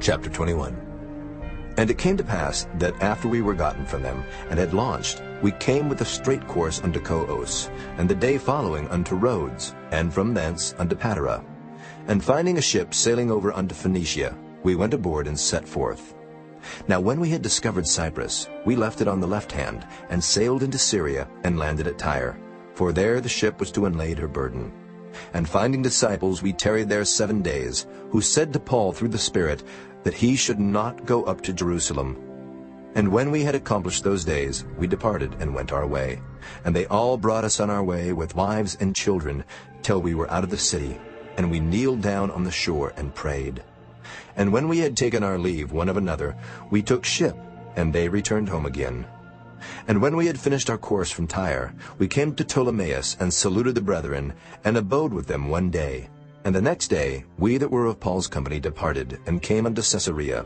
Chapter 21. And it came to pass that after we were gotten from them, and had launched, we came with a straight course unto Coos, and the day following unto Rhodes, and from thence unto Patara. And finding a ship sailing over unto Phoenicia, we went aboard and set forth. Now when we had discovered Cyprus, we left it on the left hand, and sailed into Syria, and landed at Tyre, for there the ship was to unlade her burden. And finding disciples, we tarried there 7 days, who said to Paul through the Spirit that he should not go up to Jerusalem. And when we had accomplished those days, we departed and went our way. And they all brought us on our way with wives and children, till we were out of the city. And we kneeled down on the shore and prayed. And when we had taken our leave one of another, we took ship, and they returned home again. And when we had finished our course from Tyre, we came to Ptolemais, and saluted the brethren, and abode with them 1 day. And the next day we that were of Paul's company departed, and came unto Caesarea.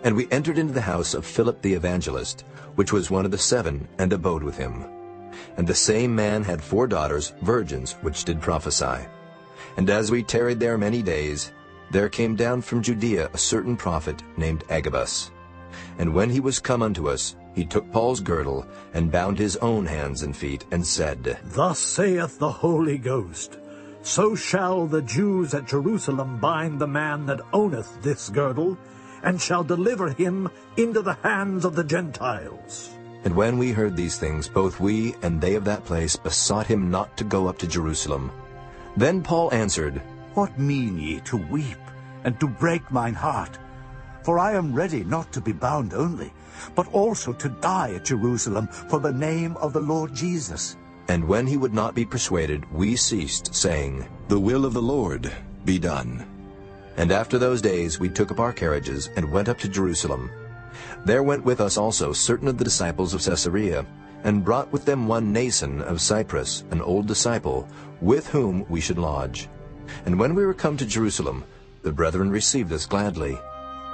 And we entered into the house of Philip the evangelist, which was one of the 7, and abode with him. And the same man had 4 daughters, virgins, which did prophesy. And as we tarried there many days, there came down from Judea a certain prophet named Agabus. And when he was come unto us, he took Paul's girdle, and bound his own hands and feet, and said, Thus saith the Holy Ghost, So shall the Jews at Jerusalem bind the man that owneth this girdle, and shall deliver him into the hands of the Gentiles. And when we heard these things, both we and they of that place besought him not to go up to Jerusalem. Then Paul answered, What mean ye to weep, and to break mine heart? For I am ready not to be bound only, but also to die at Jerusalem for the name of the Lord Jesus. And when he would not be persuaded, we ceased, saying, The will of the Lord be done. And after those days we took up our carriages, and went up to Jerusalem. There went with us also certain of the disciples of Caesarea, and brought with them one Nason of Cyprus, an old disciple, with whom we should lodge. And when we were come to Jerusalem, the brethren received us gladly.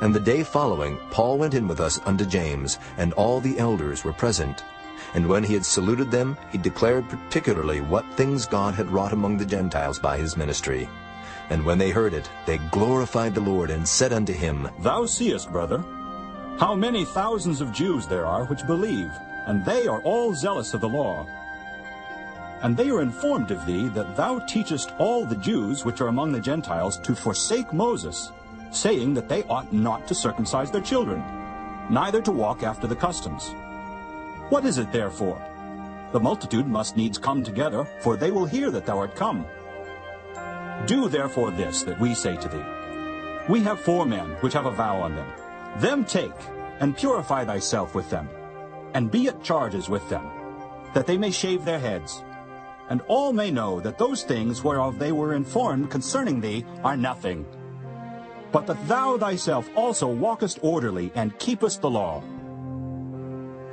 And the day following Paul went in with us unto James, and all the elders were present. And when he had saluted them, he declared particularly what things God had wrought among the Gentiles by his ministry. And when they heard it, they glorified the Lord, and said unto him, Thou seest, brother, how many thousands of Jews there are which believe, and they are all zealous of the law. And they are informed of thee that thou teachest all the Jews which are among the Gentiles to forsake Moses, saying that they ought not to circumcise their children, neither to walk after the customs. What is it therefore? The multitude must needs come together, for they will hear that thou art come. Do therefore this that we say to thee. We have 4 men which have a vow on them. Them take, and purify thyself with them, and be at charges with them, that they may shave their heads. And all may know that those things whereof they were informed concerning thee are nothing, but that thou thyself also walkest orderly, and keepest the law.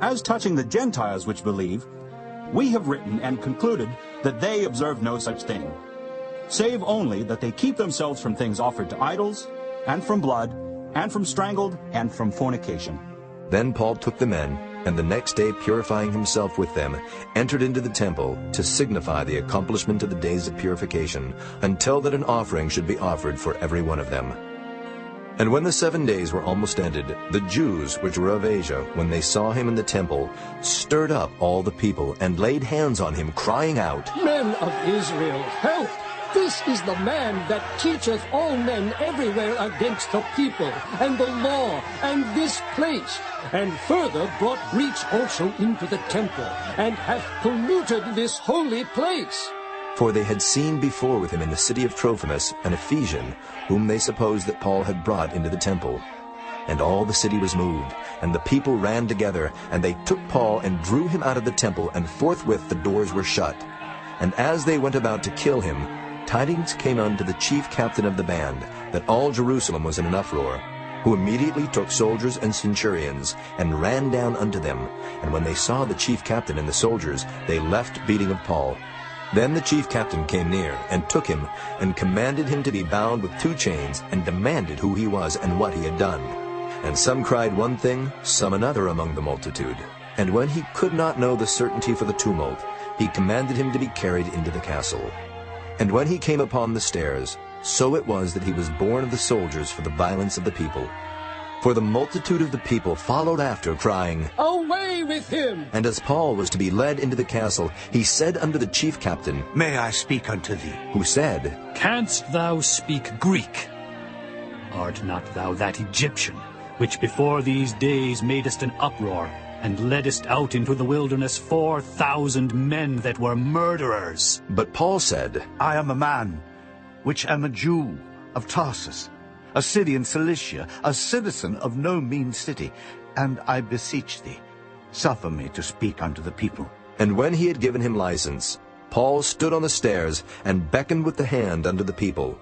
As touching the Gentiles which believe, we have written and concluded that they observe no such thing, save only that they keep themselves from things offered to idols, and from blood, and from strangled, and from fornication. Then Paul took the men, and the next day purifying himself with them, entered into the temple, to signify the accomplishment of the days of purification, until that an offering should be offered for every one of them. And when the 7 days were almost ended, the Jews which were of Asia, when they saw him in the temple, stirred up all the people, and laid hands on him, crying out, Men of Israel, help! This is the man that teacheth all men everywhere against the people, and the law, and this place, and further brought breach also into the temple, and hath polluted this holy place. For they had seen before with him in the city of Trophimus an Ephesian, whom they supposed that Paul had brought into the temple. And all the city was moved, and the people ran together, and they took Paul and drew him out of the temple, and forthwith the doors were shut. And as they went about to kill him, tidings came unto the chief captain of the band, that all Jerusalem was in an uproar, who immediately took soldiers and centurions, and ran down unto them. And when they saw the chief captain and the soldiers, they left beating of Paul. Then the chief captain came near, and took him, and commanded him to be bound with 2 chains, and demanded who he was, and what he had done. And some cried one thing, some another among the multitude. And when he could not know the certainty for the tumult, he commanded him to be carried into the castle. And when he came upon the stairs, so it was that he was borne of the soldiers for the violence of the people. For the multitude of the people followed after, crying, Away with him! And as Paul was to be led into the castle, he said unto the chief captain, May I speak unto thee? who said, Canst thou speak Greek? Art not thou that Egyptian, which before these days madest an uproar, and leddest out into the wilderness 4,000 men that were murderers? But Paul said, I am a man, which am a Jew of Tarsus, a city in Cilicia, a citizen of no mean city, and I beseech thee, suffer me to speak unto the people. And when he had given him license, Paul stood on the stairs and beckoned with the hand unto the people.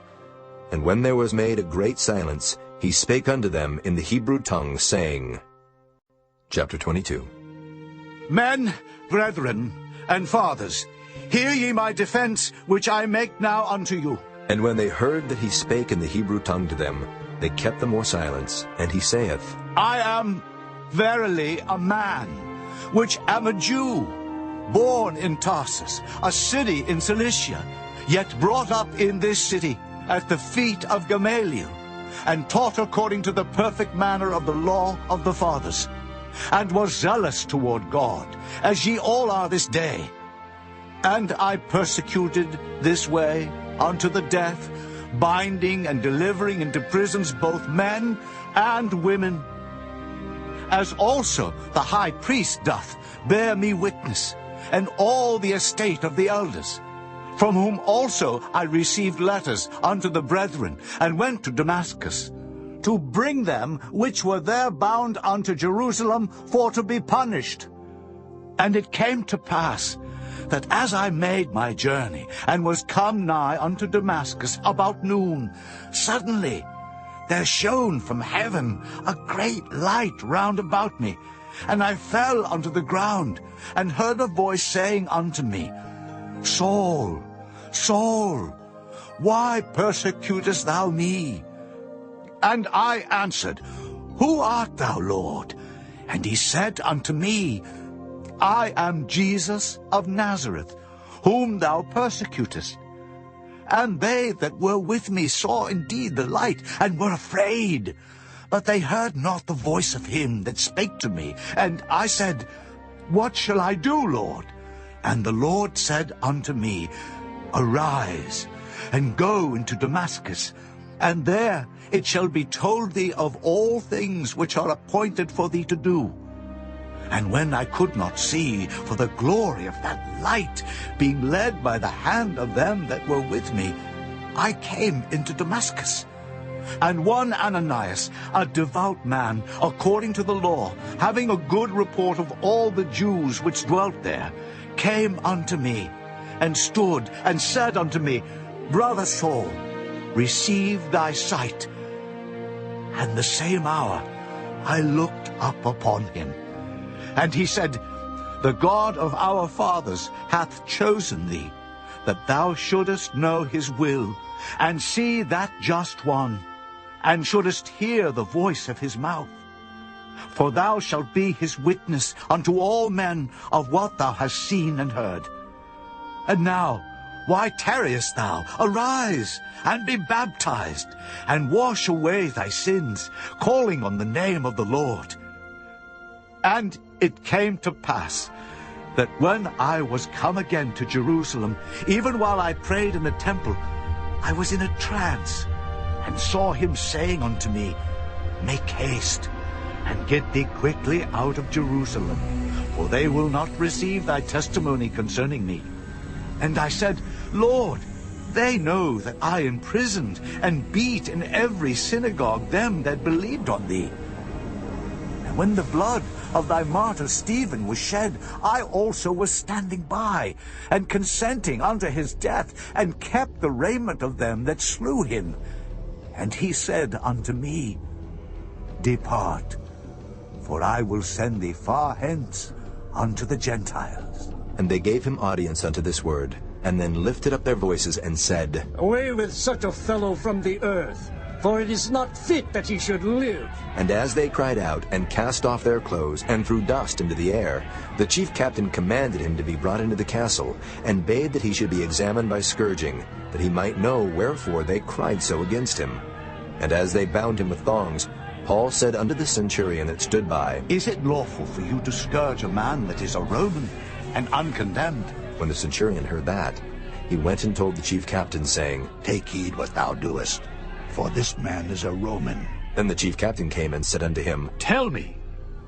And when there was made a great silence, he spake unto them in the Hebrew tongue, saying, Chapter 22. Men, brethren, and fathers, hear ye my defense, which I make now unto you. And when they heard that he spake in the Hebrew tongue to them, they kept the more silence. And he saith, I am verily a man, which am a Jew, born in Tarsus, a city in Cilicia, yet brought up in this city at the feet of Gamaliel, and taught according to the perfect manner of the law of the fathers, and was zealous toward God, as ye all are this day. And I persecuted this way unto the death, binding and delivering into prisons both men and women. As also the high priest doth bear me witness, and all the estate of the elders, from whom also I received letters unto the brethren, and went to Damascus, to bring them which were there bound unto Jerusalem for to be punished. And it came to pass, that as I made my journey, and was come nigh unto Damascus about noon, suddenly there shone from heaven a great light round about me, and I fell unto the ground, and heard a voice saying unto me, Saul, Saul, why persecutest thou me? And I answered, Who art thou, Lord? And he said unto me, I am Jesus of Nazareth, whom thou persecutest. And they that were with me saw indeed the light, and were afraid. But they heard not the voice of him that spake to me. And I said, What shall I do, Lord? And the Lord said unto me, Arise, and go into Damascus, and there it shall be told thee of all things which are appointed for thee to do. And when I could not see for the glory of that light, being led by the hand of them that were with me, I came into Damascus. And one Ananias, a devout man, according to the law, having a good report of all the Jews which dwelt there, came unto me, and stood, and said unto me, Brother Saul, receive thy sight. And the same hour I looked up upon him. And he said, The God of our fathers hath chosen thee, that thou shouldest know his will, and see that just one, and shouldest hear the voice of his mouth. For thou shalt be his witness unto all men of what thou hast seen and heard. And now, why tarriest thou? Arise, and be baptized, and wash away thy sins, calling on the name of the Lord. And it came to pass, that when I was come again to Jerusalem, even while I prayed in the temple, I was in a trance, and saw him saying unto me, Make haste, and get thee quickly out of Jerusalem, for they will not receive thy testimony concerning me. And I said, Lord, they know that I imprisoned and beat in every synagogue them that believed on thee. And when the blood of thy martyr Stephen was shed, I also was standing by, and consenting unto his death, and kept the raiment of them that slew him. And he said unto me, Depart, for I will send thee far hence unto the Gentiles. And they gave him audience unto this word, and then lifted up their voices and said, Away with such a fellow from the earth, for it is not fit that he should live. And as they cried out, and cast off their clothes, and threw dust into the air, the chief captain commanded him to be brought into the castle, and bade that he should be examined by scourging, that he might know wherefore they cried so against him. And as they bound him with thongs, Paul said unto the centurion that stood by, Is it lawful for you to scourge a man that is a Roman and uncondemned? When the centurion heard that, he went and told the chief captain, saying, Take heed what thou doest, for this man is a Roman. Then the chief captain came and said unto him, Tell me,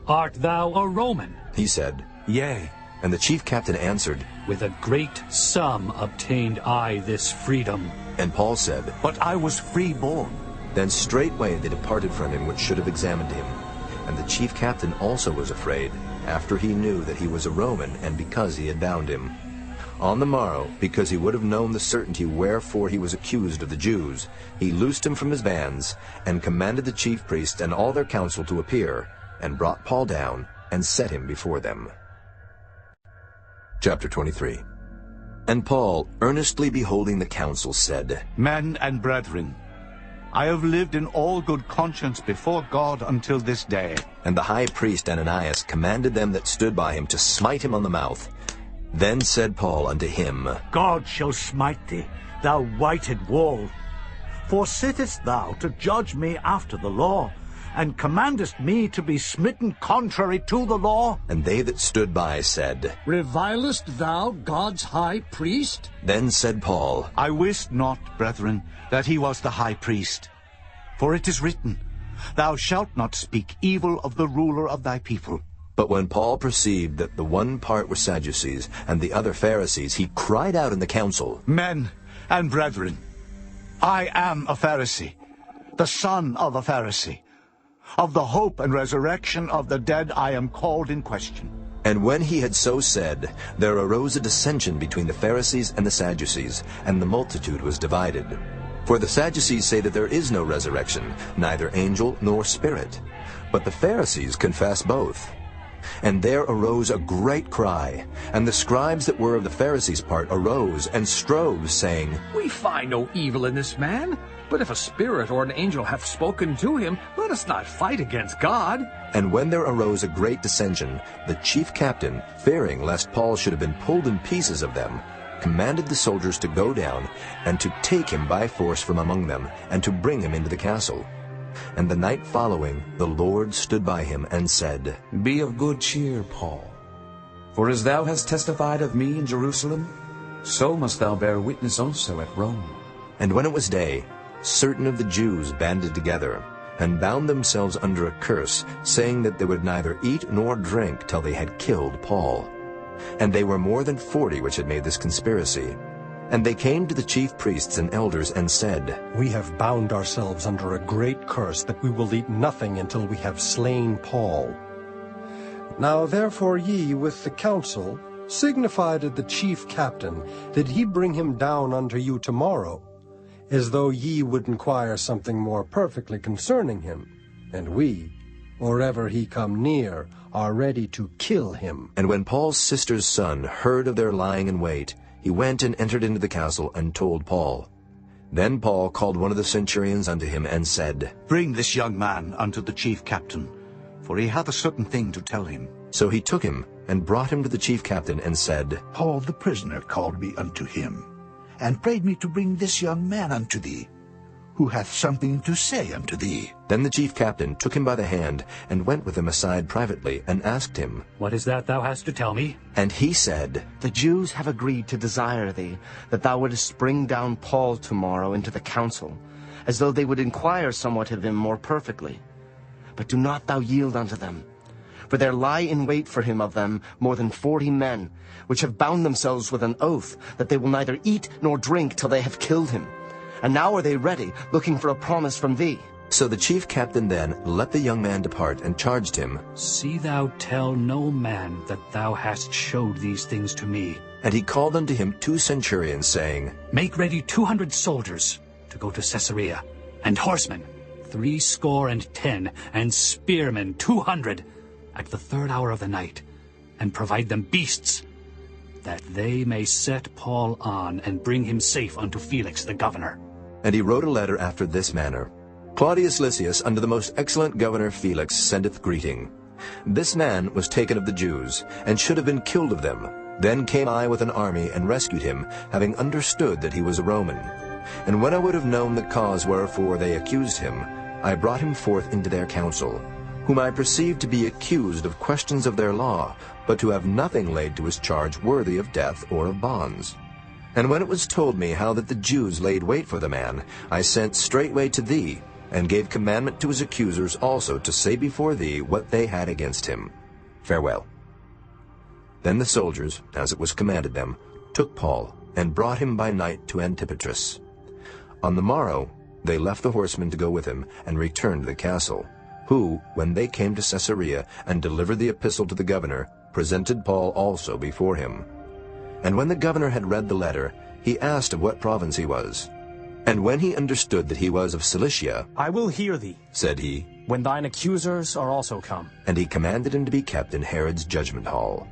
art thou a Roman? He said, Yea. And the chief captain answered, With a great sum obtained I this freedom. And Paul said, But I was freeborn. Then straightway they departed from him which should have examined him. And the chief captain also was afraid, after he knew that he was a Roman, and because he had bound him. On the morrow, because he would have known the certainty wherefore he was accused of the Jews, he loosed him from his bands, and commanded the chief priests and all their council to appear, and brought Paul down, and set him before them. Chapter 23. And Paul, earnestly beholding the council, said, Men and brethren, I have lived in all good conscience before God until this day. And the high priest Ananias commanded them that stood by him to smite him on the mouth. Then said Paul unto him, God shall smite thee, thou whited wall. For sittest thou to judge me after the law, and commandest me to be smitten contrary to the law? And they that stood by said, Revilest thou God's high priest? Then said Paul, I wist not, brethren, that he was the high priest. For it is written, Thou shalt not speak evil of the ruler of thy people. But when Paul perceived that the one part were Sadducees, and the other Pharisees, he cried out in the council, Men and brethren, I am a Pharisee, the son of a Pharisee. Of the hope and resurrection of the dead I am called in question. And when he had so said, there arose a dissension between the Pharisees and the Sadducees, and the multitude was divided. For the Sadducees say that there is no resurrection, neither angel nor spirit. But the Pharisees confess both. And there arose a great cry, and the scribes that were of the Pharisees' part arose and strove, saying, We find no evil in this man. But if a spirit or an angel hath spoken to him, let us not fight against God. And when there arose a great dissension, the chief captain, fearing lest Paul should have been pulled in pieces of them, commanded the soldiers to go down, and to take him by force from among them, and to bring him into the castle. And the night following, the Lord stood by him, and said, Be of good cheer, Paul. For as thou hast testified of me in Jerusalem, so must thou bear witness also at Rome. And when it was day, certain of the Jews banded together, and bound themselves under a curse, saying that they would neither eat nor drink till they had killed Paul. And they were more than 40 which had made this conspiracy. And they came to the chief priests and elders, and said, We have bound ourselves under a great curse, that we will eat nothing until we have slain Paul. Now therefore ye with the council signify to the chief captain that he bring him down unto you tomorrow, as though ye would inquire something more perfectly concerning him. And we, or ever he come near, are ready to kill him. And when Paul's sister's son heard of their lying in wait, he went and entered into the castle, and told Paul. Then Paul called one of the centurions unto him, and said, Bring this young man unto the chief captain, for he hath a certain thing to tell him. So he took him, and brought him to the chief captain, and said, Paul the prisoner called me unto him, and prayed me to bring this young man unto thee, who hath something to say unto thee. Then the chief captain took him by the hand, and went with him aside privately, and asked him, What is that thou hast to tell me? And he said, The Jews have agreed to desire thee, that thou wouldest bring down Paul tomorrow into the council, as though they would inquire somewhat of him more perfectly. But do not thou yield unto them, for there lie in wait for him of them more than 40 men, which have bound themselves with an oath that they will neither eat nor drink till they have killed him. And now are they ready, looking for a promise from thee. So the chief captain then let the young man depart, and charged him, See thou tell no man that thou hast showed these things to me. And he called unto him 2 centurions, saying, Make ready 200 soldiers to go to Caesarea, and horsemen 70, and spearmen 200, at the 3rd hour of the night, and provide them beasts, that they may set Paul on, and bring him safe unto Felix the governor. And he wrote a letter after this manner, Claudius Lysias unto the most excellent governor Felix sendeth greeting. This man was taken of the Jews, and should have been killed of them. Then came I with an army, and rescued him, having understood that he was a Roman. And when I would have known the cause wherefore they accused him, I brought him forth into their council, whom I perceived to be accused of questions of their law, but to have nothing laid to his charge worthy of death or of bonds. And when it was told me how that the Jews laid wait for the man, I sent straightway to thee, and gave commandment to his accusers also to say before thee what they had against him. Farewell. Then the soldiers, as it was commanded them, took Paul, and brought him by night to Antipatris. On the morrow they left the horsemen to go with him, and returned to the castle, who, when they came to Caesarea, and delivered the epistle to the governor, presented Paul also before him. And when the governor had read the letter, he asked of what province he was. And when he understood that he was of Cilicia, I will hear thee, said he, when thine accusers are also come. and he commanded him to be kept in Herod's judgment hall.